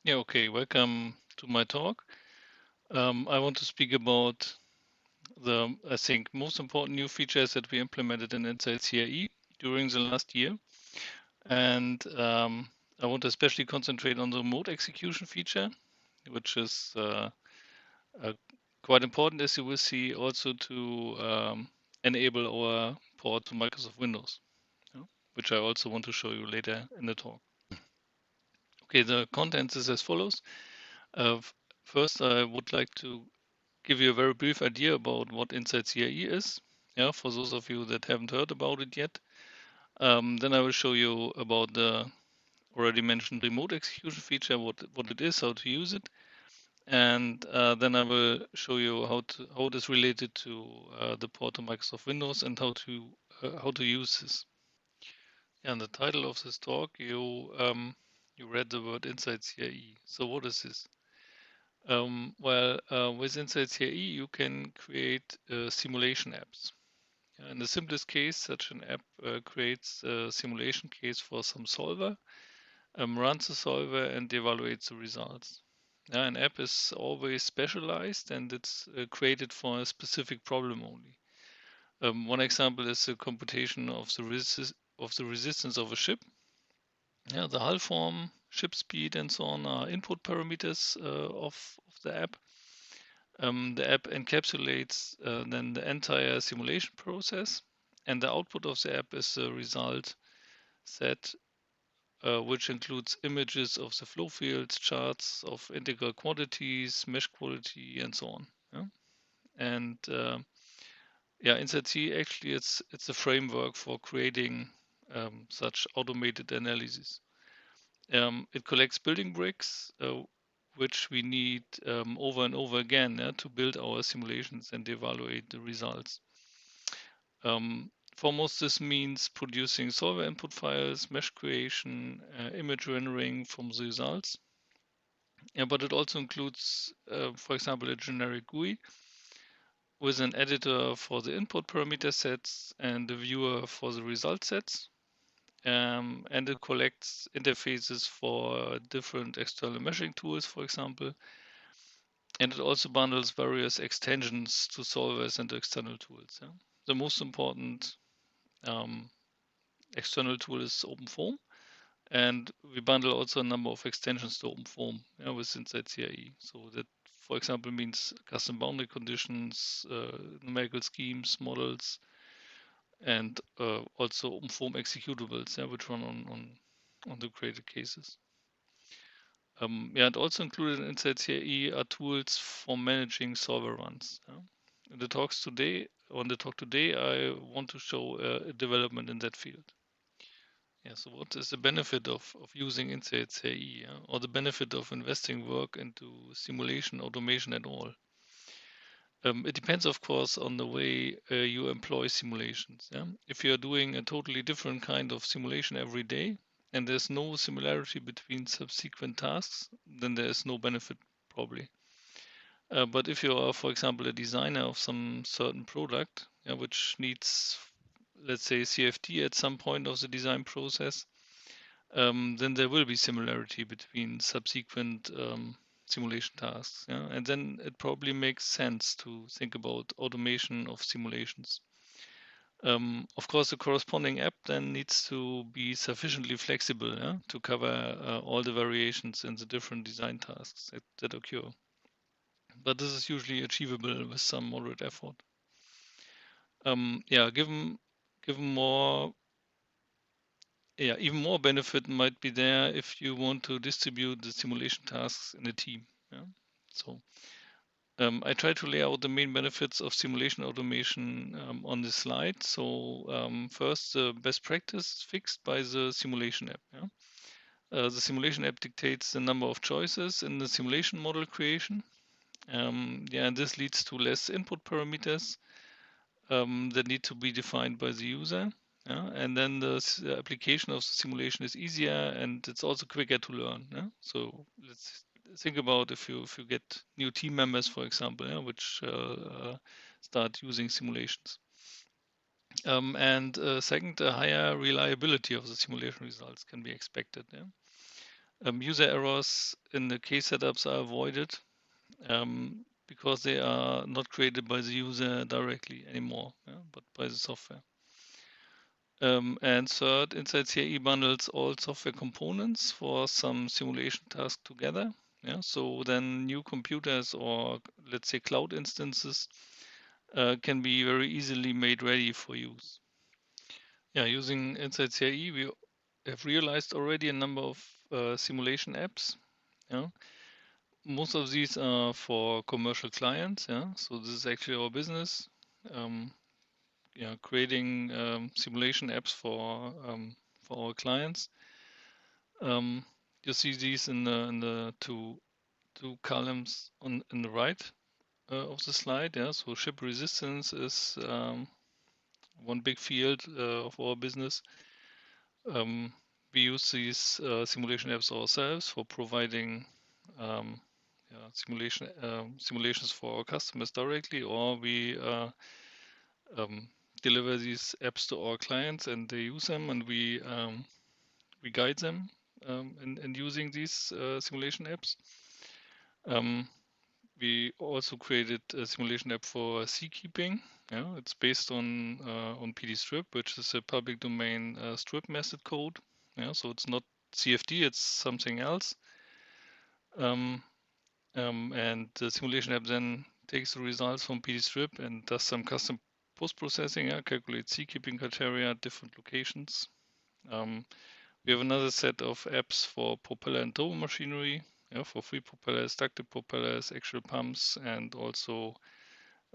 Yeah, okay. Welcome to my talk. I want to speak about the, I think, most important new features that we implemented in InsightCAE during the last year. And I want to especially concentrate on the remote execution feature, which is uh, quite important, as you will see, also to enable our port to Microsoft Windows, yeah, which I also want to show you later in the talk. Okay, the content is as follows. First, I would like to give you a very brief idea about what InsightCAE is, yeah, for those of you that haven't heard about it yet. Then I will show you about the already mentioned remote execution feature, what it is, how to use it, and then I will show you how it is related to the port to Microsoft Windows and how to use this. Yeah, and the title of this talk, you read the word InsightCAE. So what is this? With InsightCAE, you can create simulation apps. In the simplest case, such an app creates a simulation case for some solver, runs the solver, and evaluates the results. An app is always specialized and it's created for a specific problem only. One example is the computation of the resistance of a ship. Yeah, the hull form, ship speed, and so on are input parameters of the app. The app encapsulates then the entire simulation process, and the output of the app is the result set, which includes images of the flow fields, charts of integral quantities, mesh quality, and so on. Yeah? And InsightCAE actually it's a framework for creating such automated analysis. It collects building bricks, which we need over and over again to build our simulations and evaluate the results. Foremost, this means producing solver input files, mesh creation, image rendering from the results. Yeah, but it also includes, for example, a generic GUI with an editor for the input parameter sets and a viewer for the result sets. And it collects interfaces for different external meshing tools, for example. And it also bundles various extensions to solvers and external tools. Yeah? The most important um, external tool is OpenFOAM, and we bundle also a number of extensions to OpenFOAM with InsightCAE. So that, for example, means custom boundary conditions, numerical schemes, models, and also OpenFOAM executables, which run on the created cases. And also included in InsightCAE are tools for managing solver runs. In the talk today, I want to show a development in that field. Yeah, so what is the benefit of using InsightCAE, or the benefit of investing work into simulation automation at all? It depends, of course, on the way you employ simulations. Yeah? If you're doing a totally different kind of simulation every day, and there's no similarity between subsequent tasks, then there is no benefit, probably. But if you are, for example, a designer of some certain product, which needs, let's say, CFD at some point of the design process, then there will be similarity between subsequent simulation tasks. Yeah? And then it probably makes sense to think about automation of simulations. Of course, the corresponding app then needs to be sufficiently flexible to cover all the variations in the different design tasks that occur. But this is usually achievable with some moderate effort. Given more, even more benefit might be there if you want to distribute the simulation tasks in a team. Yeah? So I try to lay out the main benefits of simulation automation on this slide. So first, the best practice is fixed by the simulation app. Yeah? The simulation app dictates the number of choices in the simulation model creation. And this leads to less input parameters that need to be defined by the user. Yeah? And then the application of the simulation is easier and it's also quicker to learn. Yeah? So let's think about if you get new team members, for example, which start using simulations. And second, a higher reliability of the simulation results can be expected. Yeah? User errors in the case setups are avoided because they are not created by the user directly anymore, but by the software. And third, InsightCAE bundles all software components for some simulation task together. So then new computers or let's say cloud instances can be very easily made ready for use. Using InsightCAE, we have realized already a number of simulation apps. Most of these are for commercial clients. So this is actually our business. Creating simulation apps for our clients. You see these in the two columns on the right of the slide. So ship resistance is one big field of our business. We use these simulation apps ourselves for providing simulations for our customers directly, or we deliver these apps to our clients and they use them, and we guide them in using these simulation apps. We also created a simulation app for sea keeping. It's based on PD-strip, which is a public domain strip method code. So it's not CFD, it's something else. And the simulation app then takes the results from PD-strip and does some custom post-processing, calculates sea keeping criteria at different locations. We have another set of apps for propeller and turbo machinery, for free propellers, ducted propellers, actual pumps, and also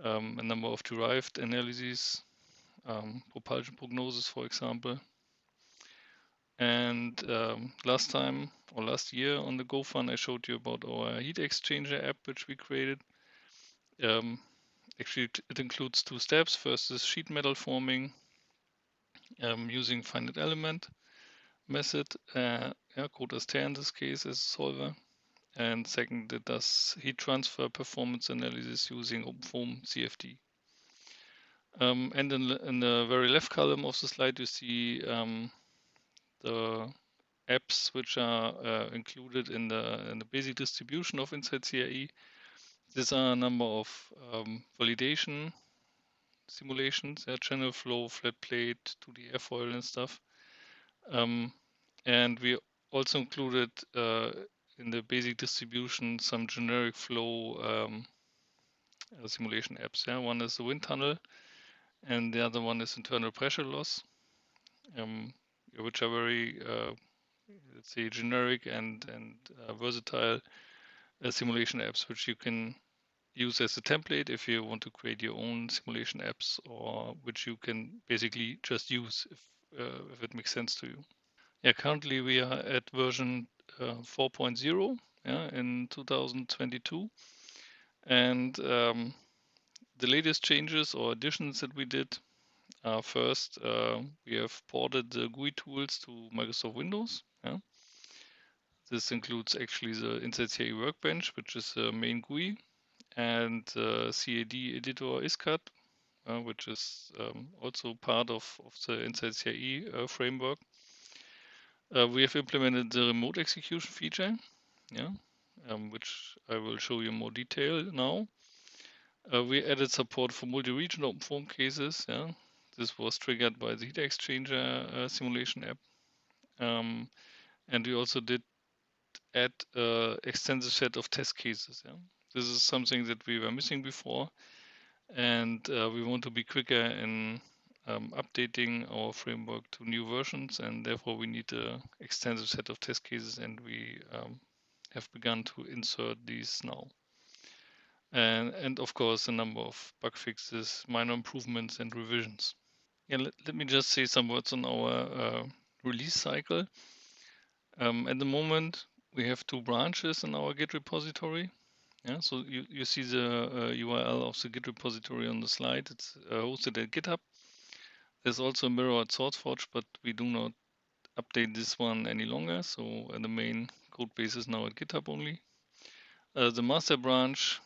a number of derived analyses, propulsion prognosis, for example. And last year on the GOFUN, I showed you about our heat exchanger app, which we created. Actually, it includes two steps. First is sheet metal forming using finite element method, code as in this case as a solver. And second, it does heat transfer performance analysis using OpenFOAM CFD. And in the very left column of the slide, you see the apps which are included in the basic distribution of InsightCAE. These are a number of validation simulations, channel flow, flat plate, 2D airfoil and stuff. And we also included in the basic distribution some generic flow simulation apps. One is the wind tunnel, and the other one is internal pressure loss, which are very, let's say, generic and versatile simulation apps, which you can use as a template if you want to create your own simulation apps, or which you can basically just use if it makes sense to you. Currently we are at version 4.0 in 2022, and the latest changes or additions that we did are first, we have ported the GUI tools to Microsoft Windows. This includes actually the InsightCAE Workbench, which is the main GUI, and the CAD editor ISCAD, which is also part of the InsightCAE framework. We have implemented the remote execution feature, which I will show you in more detail now. We added support for multi-region OpenFOAM cases. This was triggered by the heat exchanger simulation app. And we also did add an extensive set of test cases. This is something that we were missing before, and we want to be quicker in updating our framework to new versions, and therefore we need an extensive set of test cases, and we have begun to insert these now. And of course, a number of bug fixes, minor improvements, and revisions. Let me just say some words on our release cycle. At the moment, we have two branches in our Git repository. So you see the URL of the Git repository on the slide. It's hosted at GitHub. There's also a mirror at SourceForge, but we do not update this one any longer. So the main code base is now at GitHub only. The master branch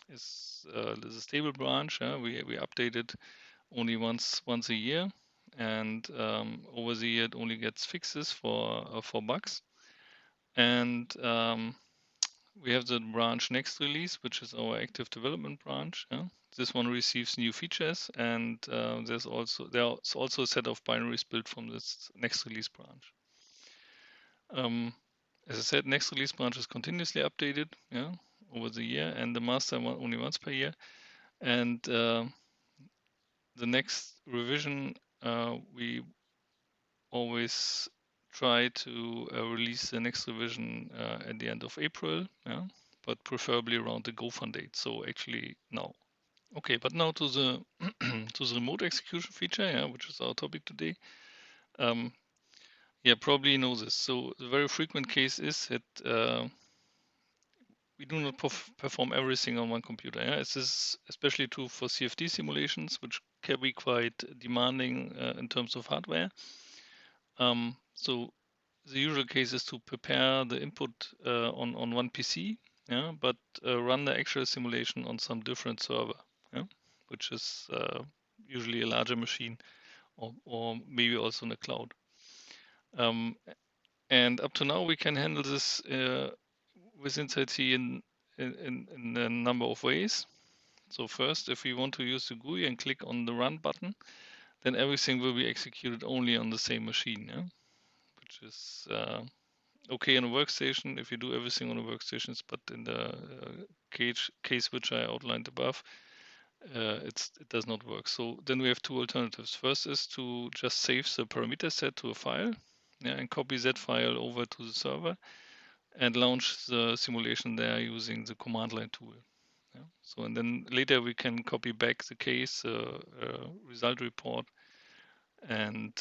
is a stable branch. We update it only once a year. and over the year it only gets fixes for bugs. And we have the branch next release, which is our active development branch. Yeah? This one receives new features, and there's also a set of binaries built from this next release branch. As I said, next release branch is continuously updated, yeah, over the year, and the master only once per year. And the next revision, we always try to release the next revision at the end of April, yeah, but preferably around the GOFUN date. So actually now. Okay, but now to the to the remote execution feature, yeah, which is our topic today. Yeah, probably you know this. So the very frequent case is that we do not perform everything on one computer. Yeah? This is especially true for CFD simulations, which can be quite demanding in terms of hardware. So the usual case is to prepare the input on one PC, yeah, but run the actual simulation on some different server, yeah, which is usually a larger machine, or maybe also in the cloud. And up to now, we can handle this with InsightCAE in a number of ways. So first, if we want to use the GUI and click on the Run button, then everything will be executed only on the same machine, yeah? Which is okay in a workstation if you do everything on the workstations, but in the case which I outlined above, it does not work. So then we have two alternatives. First is to just save the parameter set to a file, yeah, and copy that file over to the server and launch the simulation there using the command line tool. Yeah. So and then later we can copy back the case result report and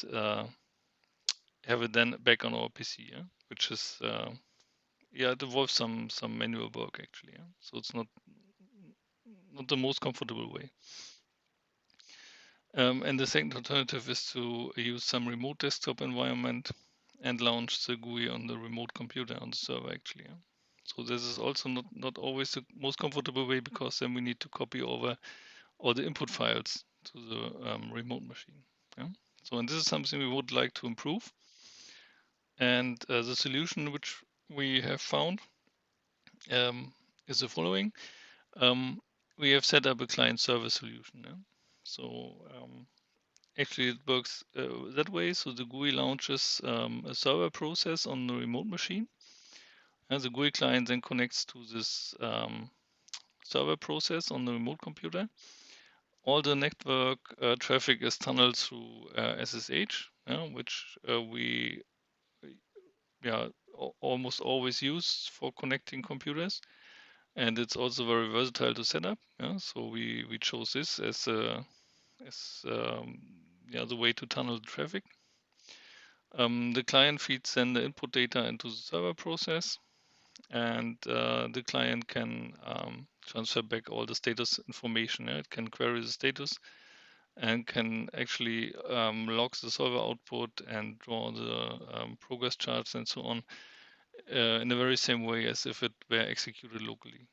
have it then back on our PC, yeah? Which is yeah, it involves some manual work actually. Yeah? So it's not the most comfortable way. And the second alternative is to use some remote desktop environment and launch the GUI on the remote computer on the server actually. Yeah? So this is also not always the most comfortable way, because then we need to copy over all the input files to the remote machine. Yeah? So and this is something we would like to improve. And the solution which we have found is the following. We have set up a client server solution. Yeah? So actually it works that way. So the GUI launches a server process on the remote machine. And the GUI client then connects to this server process on the remote computer. All the network traffic is tunneled through SSH, which we almost always use for connecting computers. And it's also very versatile to set up. Yeah? So we chose this as the way to tunnel the traffic. The client feeds then the input data into the server process, and the client can transfer back all the status information. Yeah? It can query the status and can actually log the server output and draw the progress charts and so on in the very same way as if it were executed locally.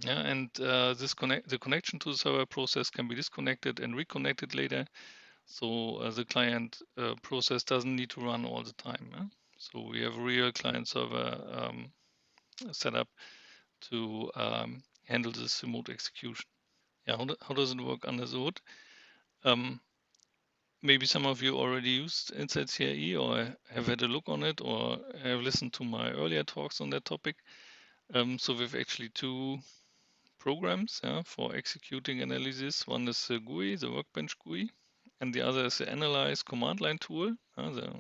Yeah, and the connection to the server process can be disconnected and reconnected later. So the client process doesn't need to run all the time. Yeah? So we have a real client server setup to handle this remote execution. Yeah, how does it work under the hood? Maybe some of you already used InsightCAE or have had a look on it or have listened to my earlier talks on that topic. So we have actually two programs for executing analysis. One is the GUI, the workbench GUI, and the other is the analyze command line tool. The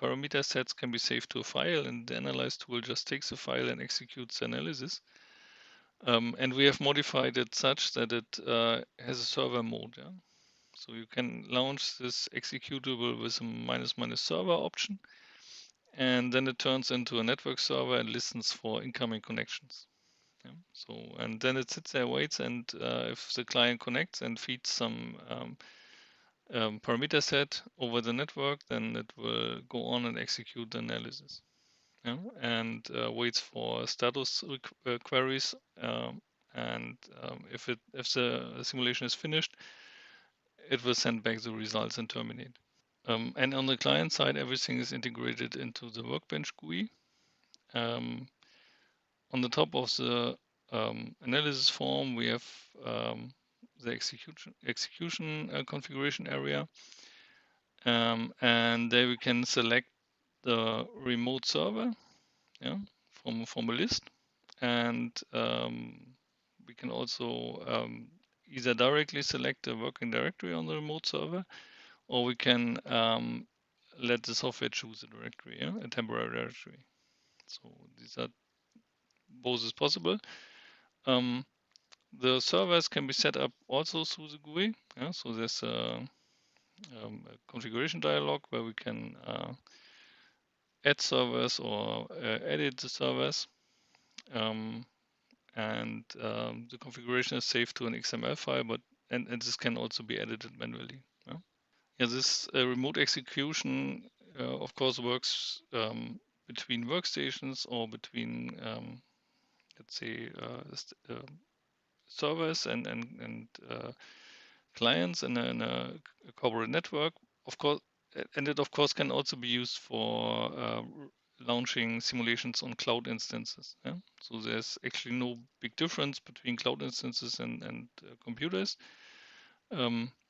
parameter sets can be saved to a file, and the analyze tool just takes the file and executes the analysis. And we have modified it such that it has a server mode. Yeah? So you can launch this executable with a -- server option, and then it turns into a network server and listens for incoming connections. Yeah. So and then it sits there, waits, and if the client connects and feeds some parameter set over the network, then it will go on and execute the analysis. Yeah? And waits for status queries. And if the simulation is finished, it will send back the results and terminate. And on the client side, everything is integrated into the Workbench GUI. On the top of the analysis form, we have the execution configuration area, and there we can select the remote server, yeah, from a list, and we can also either directly select a working directory on the remote server, or we can let the software choose a directory, yeah, a temporary directory. So these are both is possible. The servers can be set up also through the GUI. Yeah? So there's a configuration dialog where we can add servers or edit the servers. And the configuration is saved to an XML file, but and this can also be edited manually. Yeah, this remote execution, of course, works between workstations or between, let's say, servers and clients in a corporate network. Of course, and it of course can also be used for launching simulations on cloud instances. Yeah? So there's actually no big difference between cloud instances and computers.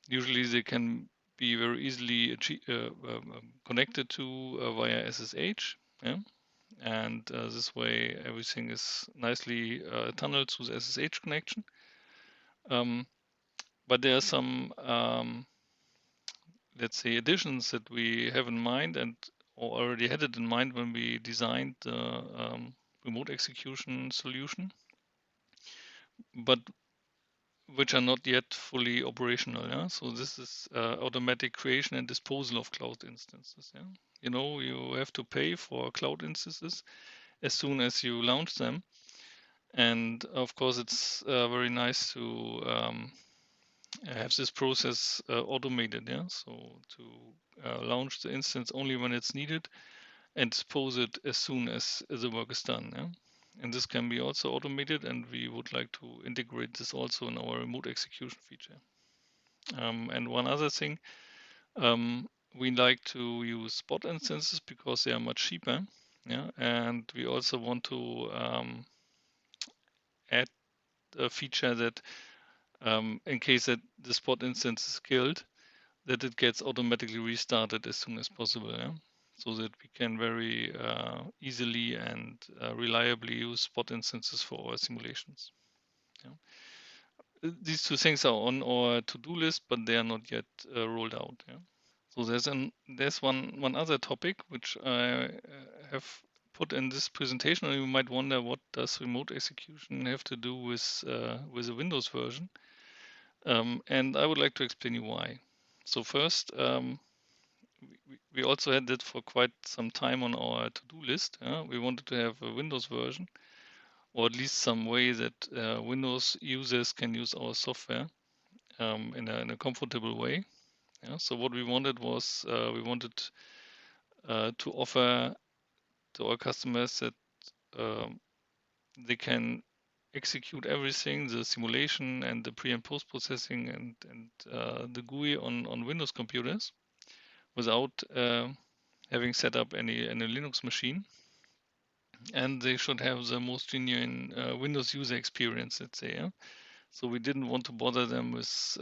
Usually they can be very easily connected to via SSH. Yeah? And this way everything is nicely tunneled through the SSH connection. But there are some, let's say, additions that we have in mind and or already had it in mind when we designed the remote execution solution, but which are not yet fully operational. Yeah? So this is automatic creation and disposal of cloud instances. Yeah? You know, you have to pay for cloud instances as soon as you launch them. And of course, it's very nice to have this process automated. Yeah, so to launch the instance only when it's needed and dispose it as soon as the work is done. Yeah, and this can be also automated, and we would like to integrate this also in our remote execution feature. And one other thing, we like to use spot instances because they are much cheaper. Yeah, and we also want to add a feature that in case that the spot instance is killed, that it gets automatically restarted as soon as possible. Yeah? So that we can very easily and reliably use spot instances for our simulations. Yeah? These two things are on our to-do list, but they are not yet rolled out. Yeah? So there's one other topic which I have put in this presentation, and you might wonder, what does remote execution have to do with a Windows version? And I would like to explain you why. So first, we also had that for quite some time on our to-do list. We wanted to have a Windows version, or at least some way that Windows users can use our software in a comfortable way. Yeah? So what we wanted was we wanted to offer to our customers that they can execute everything, the simulation and the pre and post processing and the GUI on Windows computers without having set up any Linux machine. And they should have the most genuine Windows user experience, let's say. Yeah? So we didn't want to bother them with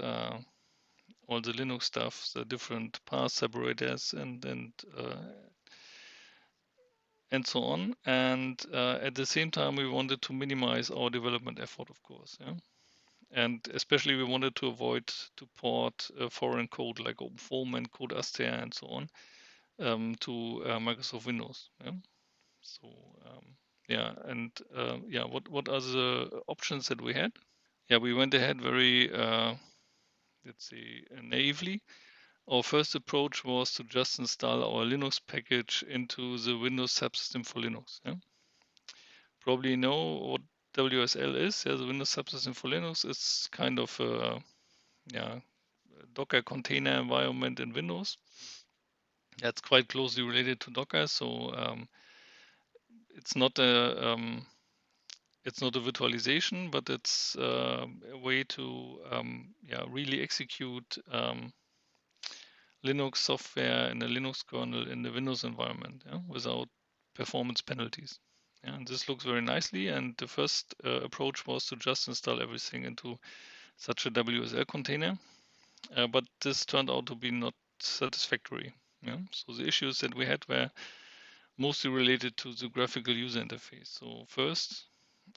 all the Linux stuff, the different path separators and so on. And at the same time, we wanted to minimize our development effort, of course. Yeah? And especially we wanted to avoid to port foreign code like OpenFOAM and Code Aster and so on to Microsoft Windows. Yeah? So yeah, and yeah, what are the options that we had? Yeah, we went ahead very, let's say, naively. Our first approach was to just install our Linux package into the Windows subsystem for Linux. Yeah? Probably know what WSL is. Yeah, the Windows subsystem for Linux is kind of a Docker container environment in Windows. That's quite closely related to Docker, so it's not a it's not a virtualization, but it's a way to really execute Linux software in a Linux kernel in the Windows environment without performance penalties. And this looks very nicely. And the first approach was to just install everything into such a WSL container. But this turned out to be not satisfactory. So the issues that we had were mostly related to the graphical user interface. So first,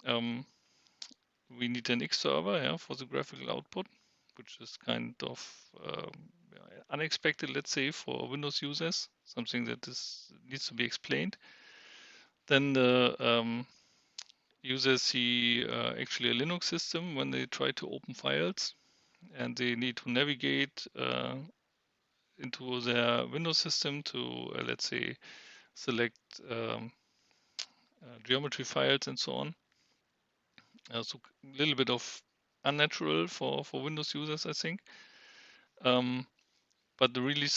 we need an X server for the graphical output, which is kind of unexpected, let's say, for Windows users, something that needs to be explained. Then the users see actually a Linux system when they try to open files, and they need to navigate into their Windows system to, let's say, select geometry files and so on. So a little bit of unnatural for Windows users, I think. But the real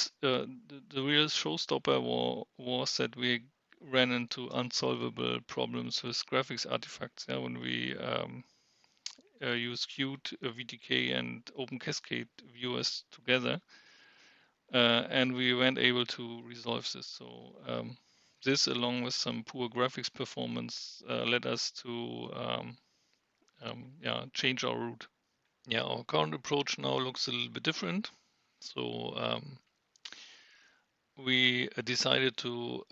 showstopper was that we ran into unsolvable problems with graphics artifacts. When we use Qt, VTK, and OpenCascade viewers together, and we weren't able to resolve this. So this, along with some poor graphics performance, led us to change our route. Yeah, our current approach now looks a little bit different. So we decided to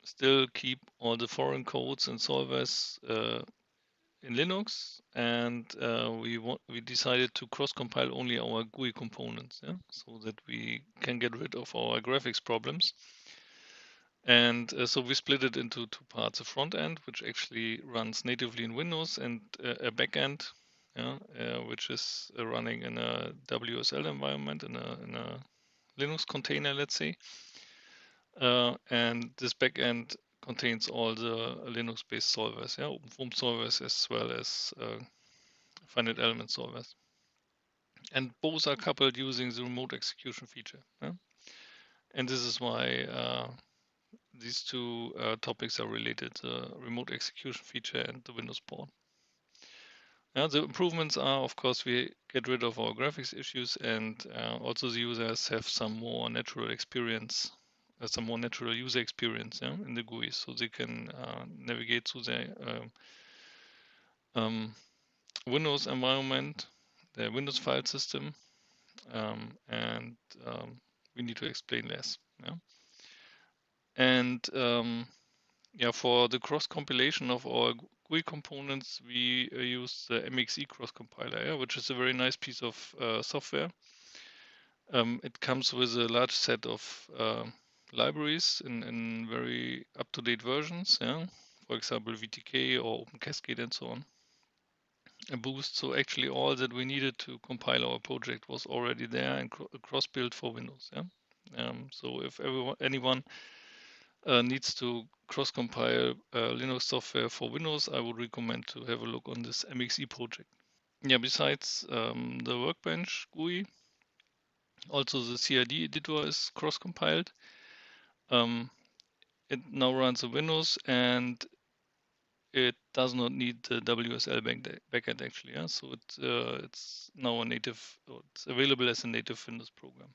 still keep all the foreign codes and solvers in Linux, and we decided to cross-compile only our GUI components, so that we can get rid of our graphics problems. And so we split it into two parts: a front end, which actually runs natively in Windows, and a back end, which is running in a WSL environment, in a Linux container, let's say. And this backend contains all the Linux-based solvers, OpenFOAM solvers, as well as finite element solvers. And both are coupled using the remote execution feature. And this is why these two topics are related: the remote execution feature and the Windows port. The improvements are, of course, we get rid of our graphics issues, and also the users have some more natural experience, some more natural user experience in the GUI, so they can navigate through their Windows environment, their Windows file system, and we need to explain less. And for the cross compilation of our GUI components, we use the MXE cross compiler, which is a very nice piece of software. It comes with a large set of libraries in very up-to-date versions, for example, VTK or OpenCascade and so on. A boost, so actually all that we needed to compile our project was already there and cross-built for Windows. So if anyone needs to cross-compile Linux software for Windows, I would recommend to have a look on this MXE project. Besides the Workbench GUI, also the CID editor is cross-compiled. It now runs on Windows, and it does not need the WSL backend actually. So it's now it's available as a native Windows program.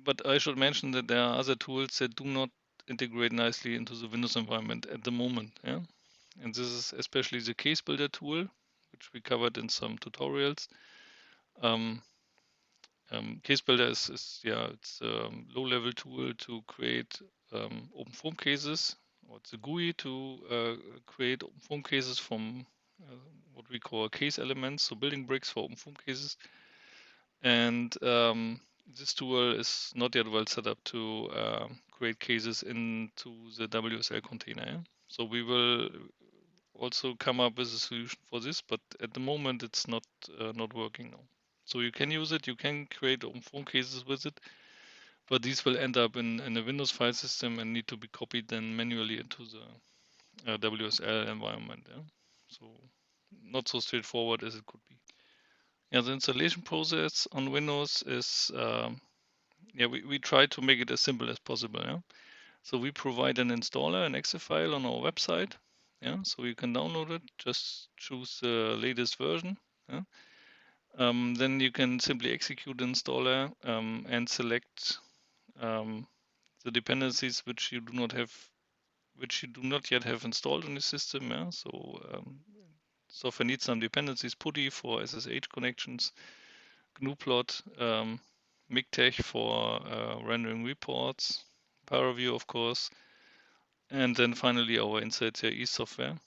But I should mention that there are other tools that do not integrate nicely into the Windows environment at the moment. And this is especially the case builder tool, which we covered in some tutorials. Case builder is it's a low-level tool to create OpenFOAM cases, or it's a GUI to create OpenFOAM cases from what we call case elements, so building bricks for OpenFOAM cases. And this tool is not yet well set up to create cases into the WSL container. So we will also come up with a solution for this, but at the moment it's not working now. So you can use it, you can create OpenFOAM cases with it, but these will end up in a Windows file system and need to be copied then manually into the WSL environment. So not so straightforward as it could be. The installation process on Windows is, we try to make it as simple as possible. So we provide an installer, an exe file on our website, Yeah, so you can download it. Just choose the latest version. Yeah? Then you can simply execute the installer and select the dependencies which you do not yet have installed on the system. Yeah? So software needs some dependencies: PuTTY for SSH connections, GNUplot, MikTeX for rendering reports, ParaView, of course, and then finally our InsightCAE software.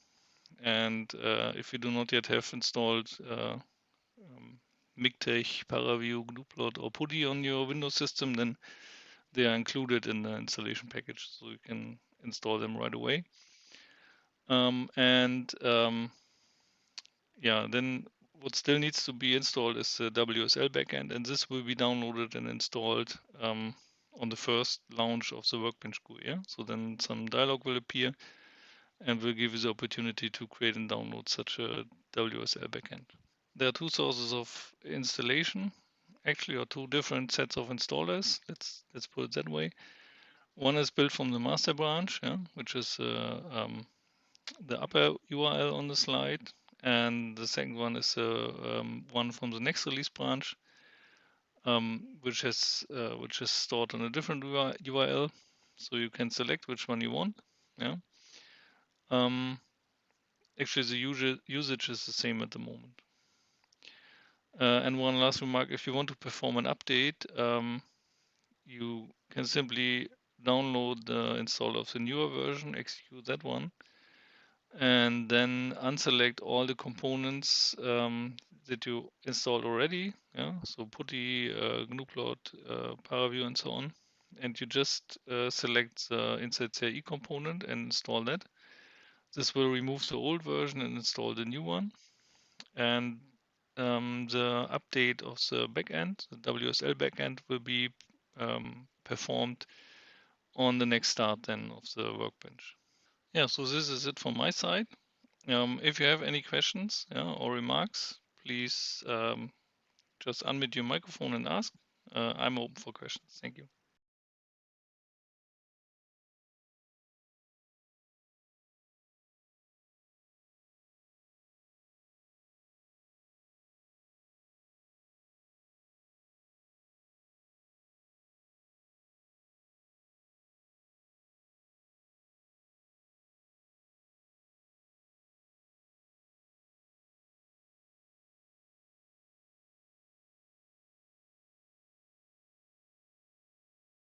And if you do not yet have installed MikTeX, ParaView, GNUplot, or PuTTY on your Windows system, then they are included in the installation package, so you can install them right away. Yeah, then what still needs to be installed is the WSL backend, and this will be downloaded and installed on the first launch of the Workbench GUI. Yeah? So then some dialog will appear and will give you the opportunity to create and download such a WSL backend. There are two sources of installation, actually, or two different sets of installers. Let's put it that way. One is built from the master branch, yeah, which is the upper URL on the slide, and the second one is one from the next release branch, which is stored on a different URL. So you can select which one you want. Yeah. Actually, the usage is the same at the moment. And one last remark: if you want to perform an update, you can simply download the install of the newer version, execute that one, and then unselect all the components that you installed already. Yeah, so PuTTY, GNUplot, ParaView, and so on. And you just select the InsightCAE component and install that. This will remove the old version and install the new one. And the update of the backend, the WSL backend, will be performed on the next start then of the Workbench. Yeah, so this is it from my side. If you have any questions or remarks, please just unmute your microphone and ask. I'm open for questions. Thank you.